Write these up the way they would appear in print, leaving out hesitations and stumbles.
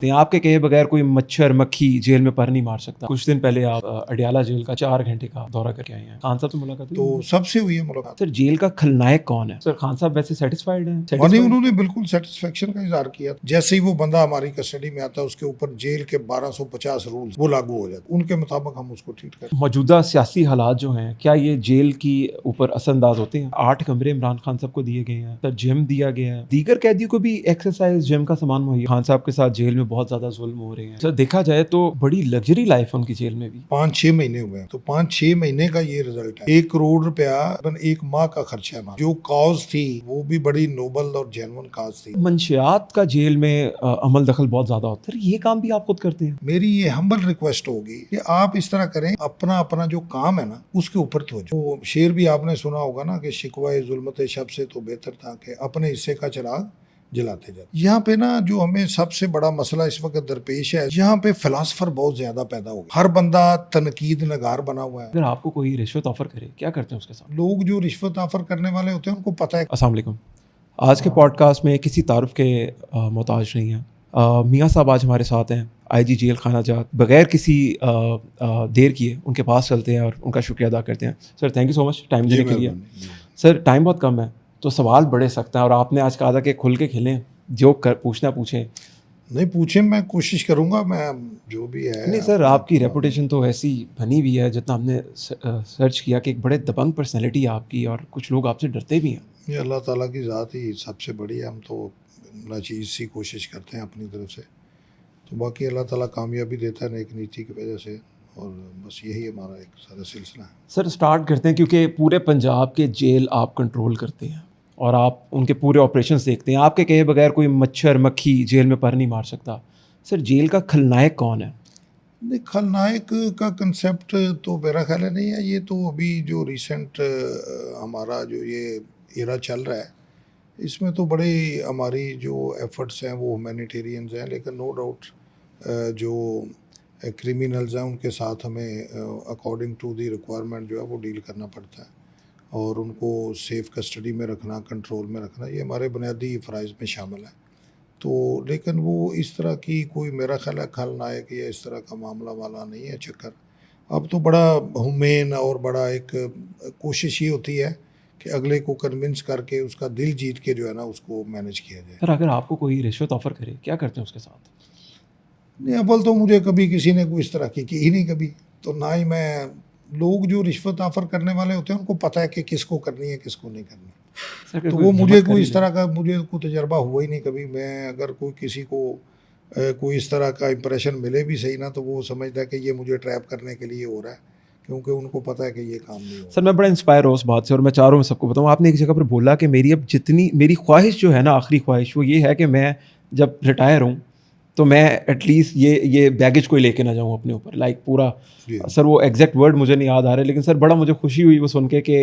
तो आपके कहे बगैर कोई मच्छर मक्खी जेल में पर नहीं मार सकता। कुछ दिन पहले आप अडियाला जेल का 4 घंटे का दौरा करके आए हैं। खान साहब से मुलाकात हुई? तो सबसे हुई है मुलाकात। सर जेल का खलनायक कौन है? सर खान साहब वैसे सेटिस्फाइड हैं? मानी उन्होंने बिल्कुल सेटिस्फेक्शन का इजहार किया। जैसे ही वो बंदा हमारी कस्टडी में आता है उसके ऊपर जेल के 1250 रूल्स वो लागू हो जाते, उनके मुताबिक हम उसको ट्रीट करें। मौजूदा सियासी हालात जो हैं क्या ये जेल की ऊपर असरअंदाज होते हैं? 8 कमरे इमरान खान साहब को दिए गए हैं, सर जिम दिया गया है, दीगर कैदियों को भी एक्सरसाइज जिम का सामान मुहैया। खान साहब के साथ जेल में बहुत ज्यादा जुल्म हो रहे हैं। सर देखा जाए तो बड़ी लग्जरी लाइफ है उनकी जेल में भी। 5-6 महीने हुए हैं, तो 5-6 महीने का ये रिजल्ट है। 1 करोड़ रुपया एक माह का खर्चा है। जो कॉज थी वो भी बड़ी नोबल और जेन्युइन कॉज थी। मंशियात का जेल में अमल दखल बहुत ज्यादा होता है। ये काम भी आप खुद करते हैं? मेरी ये हम्बल रिक्वेस्ट होगी कि आप इस तरह करें, अपना अपना जो काम है ना उसके ऊपर तो शेर भी आपने सुना होगा ना कि शिकवाए जुल्मत शब से तो बेहतर था कि अपने हिस्से का चिराग जलाते जाते। यहाँ पे ना जो हमें सबसे बड़ा मसला इस वक्त दरपेश है, यहाँ पे फिलासफर बहुत ज्यादा पैदा हो गया। हर बंदा तनकीद नगार बना हुआ है। अगर आपको कोई रिश्वत ऑफर करे क्या करते हैं उसके साथ? लोग जो रिश्वत ऑफर करने वाले होते हैं उनको पता है। अस्सलाम वालेकुम। आज के पॉडकास्ट में किसी तारुफ के मोहताज नहीं है। मियाँ साहब आज हमारे साथ हैं, आईजी जेल खाना जात। बगैर किसी देर किए उनके पास चलते हैं और उनका शुक्रिया अदा करते हैं। Sir thank you so much time देने के लिए। सर टाइम बहुत कम है तो सवाल बड़े सख्त हैं और आपने आज कहा था कि खुल के खेलें, जो पूछना पूछें। नहीं पूछें, मैं कोशिश करूंगा, मैं जो भी है। नहीं सर आपकी रेपुटेशन तो ऐसी बनी हुई है, जितना हमने सर्च किया कि एक बड़े दबंग पर्सनैलिटी है आपकी और कुछ लोग आपसे डरते भी हैं। ये अल्लाह ताला की ज़ात ही सबसे बड़ी है। हम तो नाचीज़ सी कोशिश करते हैं अपनी तरफ से, तो बाकी अल्लाह ताला कामयाबी देता है नेक नीति की वजह से, और बस यही हमारा एक सारा सिलसिला है। सर स्टार्ट करते हैं क्योंकि पूरे पंजाब के जेल आप कंट्रोल करते हैं और आप उनके पूरे ऑपरेशंस देखते हैं। आपके कहे बगैर कोई मच्छर मक्खी जेल में पर नहीं मार सकता। सर जेल का खलनायक कौन है? नहीं, खलनायक का कंसेप्ट तो मेरा ख्याल है नहीं है। ये तो अभी जो रिसेंट हमारा जो ये एरा चल रहा है, इसमें तो बड़े हमारी जो एफर्ट्स हैं वो ह्यूमैनिटेरियंस हैं, लेकिन नो डाउट जो क्रिमिनल्स हैं उनके साथ हमें अकॉर्डिंग टू दी रिक्वायरमेंट जो है वो डील करना पड़ता है, और उनको सेफ़ कस्टडी में रखना, कंट्रोल में रखना, ये हमारे बुनियादी फ़राइज़ में शामिल है। तो लेकिन वो इस तरह की कोई मेरा ख्याल है खलनायक या इस तरह का मामला वाला नहीं है चक्कर। अब तो बड़ा हुमेन और बड़ा एक कोशिश ये होती है कि अगले को कन्विंस करके उसका दिल जीत के जो है ना उसको मैनेज किया जाए। सर अगर आपको कोई रिश्वत ऑफर करे क्या करते हैं उसके साथ? नहीं, अव्वल तो मुझे कभी किसी ने कोई इस तरह की ही नहीं कभी, तो ना ही मैं। लोग जो रिश्वत ऑफर करने वाले होते हैं उनको पता है कि किसको करनी है किसको नहीं करनी। सर तो वो मुझे कोई इस तरह का मुझे कोई तजर्बा हुआ ही नहीं कभी। मैं अगर कोई किसी को कोई इस तरह का इंप्रेशन मिले भी सही ना, तो वो समझता है कि ये मुझे ट्रैप करने के लिए हो रहा है, क्योंकि उनको पता है कि ये काम नहीं हो। सर मैं बड़ा इंस्पायर हूँ उस बात से और मैं चारों में सबको बताऊँ। आपने एक जगह पर बोला कि मेरी अब जितनी मेरी ख्वाहिश जो है ना, आखिरी ख्वाहिश वो ये है कि मैं जब रिटायर हूँ तो मैं एटलीस्ट ये बैगेज कोई लेके ना जाऊँ अपने ऊपर, लाइक पूरा। सर वो एग्जैक्ट वर्ड मुझे नहीं याद आ रहे, लेकिन सर बड़ा मुझे खुशी हुई वो सुन के कि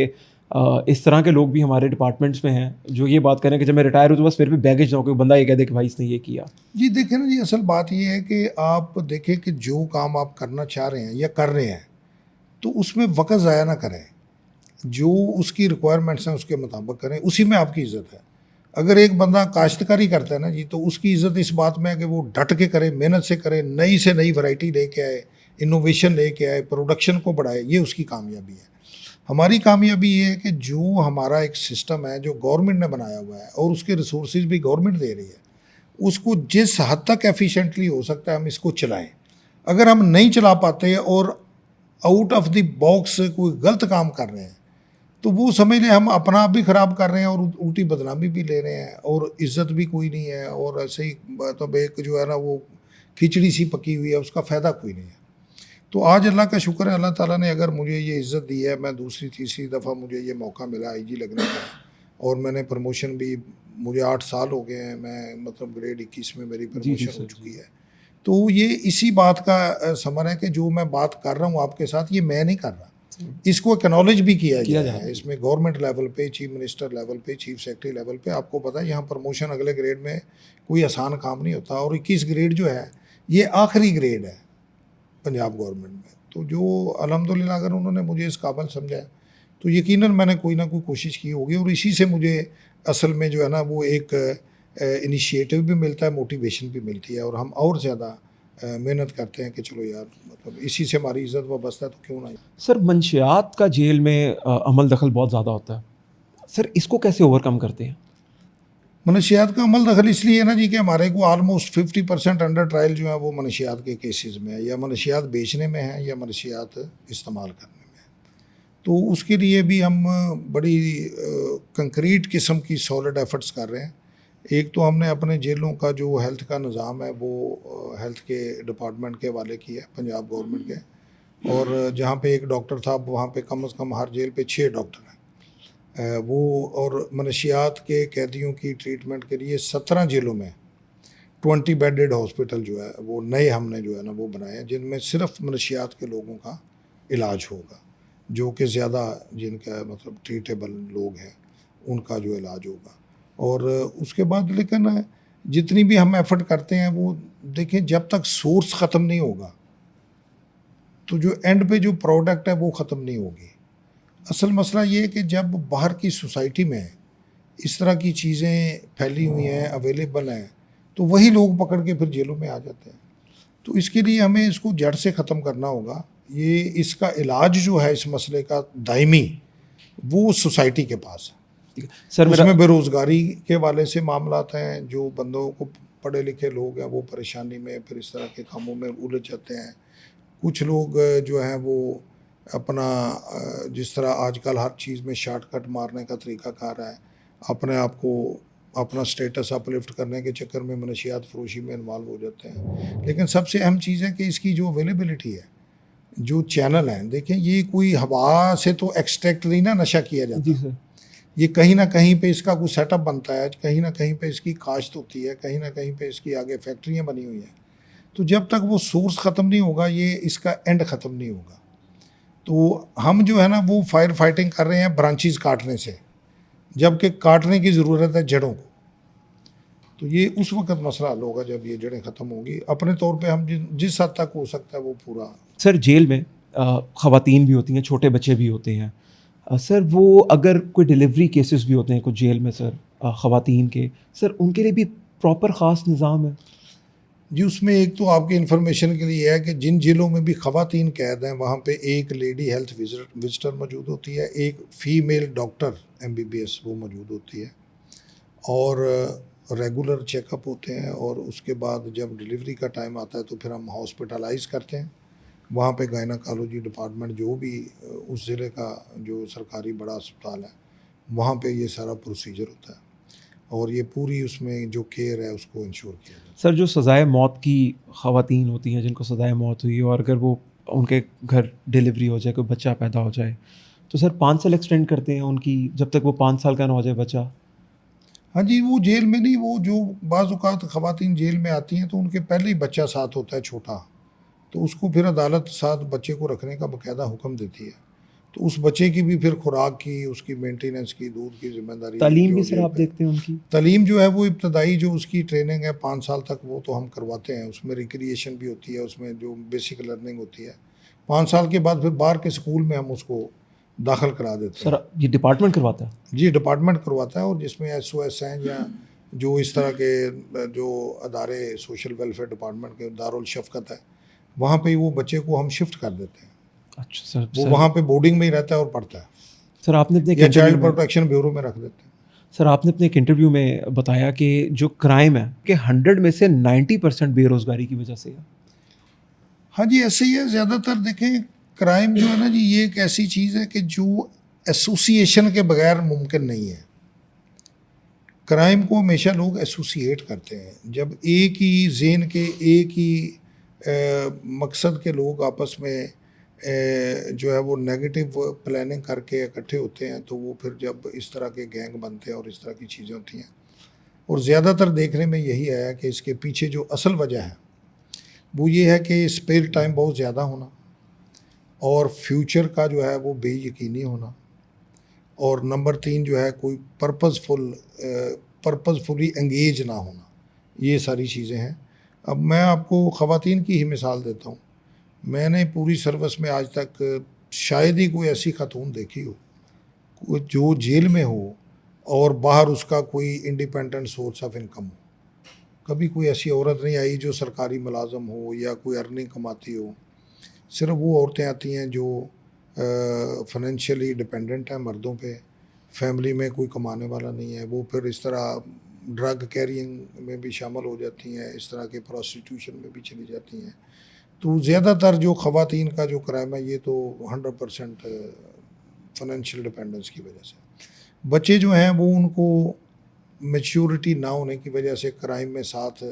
इस तरह के लोग भी हमारे डिपार्टमेंट्स में हैं जो ये बात करें कि जब मैं रिटायर हूँ तो बस फिर भी बैगेज ना हो, कोई बंदा ये कह दे कि भाई इसने ये किया। जी देखें ना जी, असल बात ये है कि आप देखें कि जो काम आप करना चाह रहे हैं या कर रहे हैं तो उसमें वक्त ज़ाया ना करें। जो उसकी रिक्वायरमेंट्स हैं उसके मुताबिक करें, उसी में आपकी इज़्ज़त है। अगर एक बंदा काश्तकारी करता है ना जी, तो उसकी इज़्ज़त इस बात में है कि वो डट के करे, मेहनत से करे, नई से नई वैरायटी लेके आए, इनोवेशन लेके आए, प्रोडक्शन को बढ़ाए, ये उसकी कामयाबी है। हमारी कामयाबी ये है कि जो हमारा एक सिस्टम है जो गवर्नमेंट ने बनाया हुआ है और उसके रिसोर्सेज भी गवर्नमेंट दे रही है, उसको जिस हद तक एफिशिएंटली हो सकता है हम इसको चलाएं। अगर हम नहीं चला पाते और आउट ऑफ द बॉक्स कोई गलत काम कर रहे हैं तो वो समझ लें हम अपना आप भी ख़राब कर रहे हैं और उल्टी बदनामी भी ले रहे हैं, और इज़्ज़त भी कोई नहीं है, और ऐसे ही मतलब एक जो है ना वो खिचड़ी सी पकी हुई है, उसका फ़ायदा कोई नहीं है। तो आज अल्लाह का शुक्र है, अल्लाह ताला ने अगर मुझे ये इज़्ज़त दी है, मैं दूसरी तीसरी दफ़ा मुझे ये मौका मिला आईजी लगने का, और मैंने प्रमोशन भी, मुझे 8 साल हो गए हैं, मैं मतलब ग्रेड 21 में मेरी प्रमोशन हो चुकी है। तो ये इसी बात का समर है कि जो मैं बात कर रहा हूँ आपके साथ, ये मैं नहीं कर रहा, इसको एक्नॉलेज भी किया गया है। इसमें गवर्नमेंट लेवल पे, चीफ मिनिस्टर लेवल पे, चीफ सेक्रेटरी लेवल पे, आपको पता है यहाँ प्रमोशन अगले ग्रेड में कोई आसान काम नहीं होता, और 21 ग्रेड जो है ये आखिरी ग्रेड है पंजाब गवर्नमेंट में। तो जो अल्हम्दुलिल्लाह अगर उन्होंने मुझे इस काबिल समझा है तो यकीनन मैंने कोई ना कोई कोशिश की होगी, और इसी से मुझे असल में जो है ना वो एक इनिशिएटिव भी मिलता है, मोटिवेशन भी मिलती है, और हम और ज़्यादा मेहनत करते हैं कि चलो यार, मतलब इसी से हमारी इज़्ज़त वाबस्ता है, तो क्यों ना। सर मंशियात का जेल में अमल दखल बहुत ज़्यादा होता है, सर इसको कैसे ओवरकम करते हैं? मनशियात का अमल दखल इसलिए है ना जी कि हमारे को ऑलमोस्ट 50% अंडर ट्रायल जो है वो मनशियात के केसेस में है, या मनशियात बेचने में है, या मनशियात इस्तेमाल करने में है। तो उसके लिए भी हम बड़ी कंक्रीट किस्म की सॉलिड एफर्ट्स कर रहे हैं। एक तो हमने अपने जेलों का जो हेल्थ का निज़ाम है वो हेल्थ के डिपार्टमेंट के हवाले किया है, पंजाब गवर्नमेंट के। और जहाँ पे एक डॉक्टर था, वहाँ पे कम से कम हर जेल पे 6 डॉक्टर हैं। वो और मनशियात के कैदियों की ट्रीटमेंट के लिए 17 जेलों में 20 बेडेड हॉस्पिटल जो है वो नए हमने जो है ना वो बनाए हैं, जिनमें सिर्फ मनशियात के लोगों का इलाज होगा, जो कि ज़्यादा जिनका मतलब ट्रीटेबल लोग हैं उनका जो इलाज होगा। और उसके बाद लेकिन जितनी भी हम एफर्ट करते हैं वो देखें, जब तक सोर्स ख़त्म नहीं होगा तो जो एंड पे जो प्रोडक्ट है वो ख़त्म नहीं होगी। असल मसला ये है कि जब बाहर की सोसाइटी में इस तरह की चीज़ें फैली हुई हैं, अवेलेबल हैं, तो वही लोग पकड़ के फिर जेलों में आ जाते हैं। तो इसके लिए हमें इसको जड़ से ख़त्म करना होगा। ये इसका इलाज जो है इस मसले का दायमी, वो सोसाइटी के पास है। सर मेरा उसमें बेरोज़गारी के वाले से मामलात हैं, जो बंदों को पढ़े लिखे लोग हैं वो परेशानी में फिर इस तरह के कामों में उलझ जाते हैं। कुछ लोग जो हैं वो अपना जिस तरह आजकल हर चीज़ में शॉर्टकट मारने का तरीक़ाकार है, अपने आप को अपना स्टेटस अपलिफ्ट करने के चक्कर में मनशियात फ़रोशी में इन्वॉल्व हो जाते हैं। लेकिन सबसे अहम चीज़ है कि इसकी जो अवेलेबिलिटी है, जो चैनल हैं, देखें ये कोई हवा से तो एक्सट्रैक्ट नहीं ना नशा किया जी जाता। सर। ये कहीं ना कहीं पे इसका कुछ सेटअप बनता है, कहीं ना कहीं पे इसकी काश्त होती है, कहीं ना कहीं पे इसकी आगे फैक्ट्रियाँ बनी हुई हैं। तो जब तक वो सोर्स ख़त्म नहीं होगा, ये इसका एंड ख़त्म नहीं होगा। तो हम जो है ना वो फायर फाइटिंग कर रहे हैं ब्रांचेस काटने से, जबकि काटने की ज़रूरत है जड़ों को। तो ये उस वक्त मसला हल होगा जब ये जड़ें ख़त्म होंगी। अपने तौर पे हम जिस हद तक हो सकता है वो पूरा। सर जेल में ख़वातीन भी होती हैं, छोटे बच्चे भी होते हैं। सर वो अगर कोई डिलीवरी केसेस भी होते हैं कुछ जेल में सर, ख़वातीन के, सर उनके लिए भी प्रॉपर ख़ास निज़ाम है? जी, उसमें एक तो आपकी इन्फॉर्मेशन के लिए है कि जिन जिलों में भी ख़वातीन कैद हैं वहाँ पे एक लेडी हेल्थ विजिटर मौजूद होती है, एक फ़ीमेल डॉक्टर MBBS वो मौजूद होती है, और रेगुलर चेकअप होते हैं। और उसके बाद जब डिलीवरी का टाइम आता है तो फिर हम हॉस्पिटलाइज़ करते हैं। वहाँ पे गायनाकोलॉजी डिपार्टमेंट जो भी उस ज़िले का जो सरकारी बड़ा अस्पताल है, वहाँ पे ये सारा प्रोसीजर होता है, और ये पूरी उसमें जो केयर है उसको इंश्योर किया जाता है। सर जो सज़ाए मौत की ख़वातीन होती हैं, जिनको सज़ाए मौत हुई और अगर वो उनके घर डिलीवरी हो जाए, कोई बच्चा पैदा हो जाए, तो सर 5 साल एक्सटेंड करते हैं उनकी, जब तक वो 5 साल का ना हो जाए बच्चा। हाँ जी, वो जेल में नहीं, वो जो बाज़ औक़ात ख़वातीन जेल में आती हैं तो उनके पहले ही बच्चा साथ होता है छोटा, तो उसको फिर अदालत साथ बच्चे को रखने का बाकायदा हुक्म देती है। तो उस बच्चे की भी फिर खुराक की, उसकी मेंटेनेंस की, दूध की ज़िम्मेदारी तालीम जो भी सर जेल आप पे। देखते हैं उनकी? तालीम जो है वो इब्तदाई जो उसकी ट्रेनिंग है 5 साल तक, वो तो हम करवाते हैं। उसमें रिक्रिएशन भी होती है, उसमें जो बेसिक लर्निंग होती है। 5 साल के बाद फिर बाहर के स्कूल में हम उसको दाखिल करा देते हैं। सर ये डिपार्टमेंट करवाता है? जी, डिपार्टमेंट करवाता है, और जिसमें SOS हैं या जो इस तरह के जो अदारे सोशल वेलफेयर डिपार्टमेंट के दारुल शफ़क़त है, वहाँ पे वो बच्चे को हम शिफ्ट कर देते हैं। अच्छा सर। वो सर वहाँ पे बोर्डिंग में ही रहता है और पढ़ता है, सर आपने अपने एक या इंटरव्यू चाइल्ड में प्रोटेक्शन ब्यूरो में रख देते हैं। सर आपने अपने एक इंटरव्यू में बताया कि जो क्राइम है कि 100 में से 90% बेरोज़गारी की वजह से है। हाँ जी, ऐसे ही है। ज़्यादातर देखें, क्राइम जो है ना जी, ये एक ऐसी चीज़ है कि जो एसोसिएशन के बगैर मुमकिन नहीं है। क्राइम को हमेशा लोग एसोसिएट करते हैं। जब एक ही ज़ेन के, एक ही मकसद के लोग आपस में जो है वो नेगेटिव प्लानिंग करके इकट्ठे होते हैं, तो वो फिर जब इस तरह के गैंग बनते हैं और इस तरह की चीज़ें होती हैं। और ज़्यादातर देखने में यही आया कि इसके पीछे जो असल वजह है वो ये है कि स्पेयर टाइम बहुत ज़्यादा होना, और फ्यूचर का जो है वो बेयकीनी होना, और नंबर 3 जो है कोई पर्पसफुली एंगेज ना होना। ये सारी चीज़ें हैं। अब मैं आपको ख़वातीन की ही मिसाल देता हूँ। मैंने पूरी सर्विस में आज तक शायद ही कोई ऐसी खातून देखी हो जो जेल में हो और बाहर उसका कोई इंडिपेंडेंट सोर्स ऑफ इनकम हो। कभी कोई ऐसी औरत नहीं आई जो सरकारी मुलाजम हो या कोई अर्निंग कमाती हो। सिर्फ वो औरतें आती हैं जो फाइनेंशियली डिपेंडेंट हैं मर्दों पे, फैमिली में कोई कमाने वाला नहीं है, वो फिर इस तरह ड्रग कैरिंग में भी शामिल हो जाती हैं, इस तरह के प्रोस्टिट्यूशन में भी चली जाती हैं। तो ज़्यादातर जो ख़वातीन का जो क्राइम है ये तो 100% फाइनेंशियल डिपेंडेंस की वजह से। बच्चे जो हैं वो उनको मैच्योरिटी ना होने की वजह से क्राइम में साथ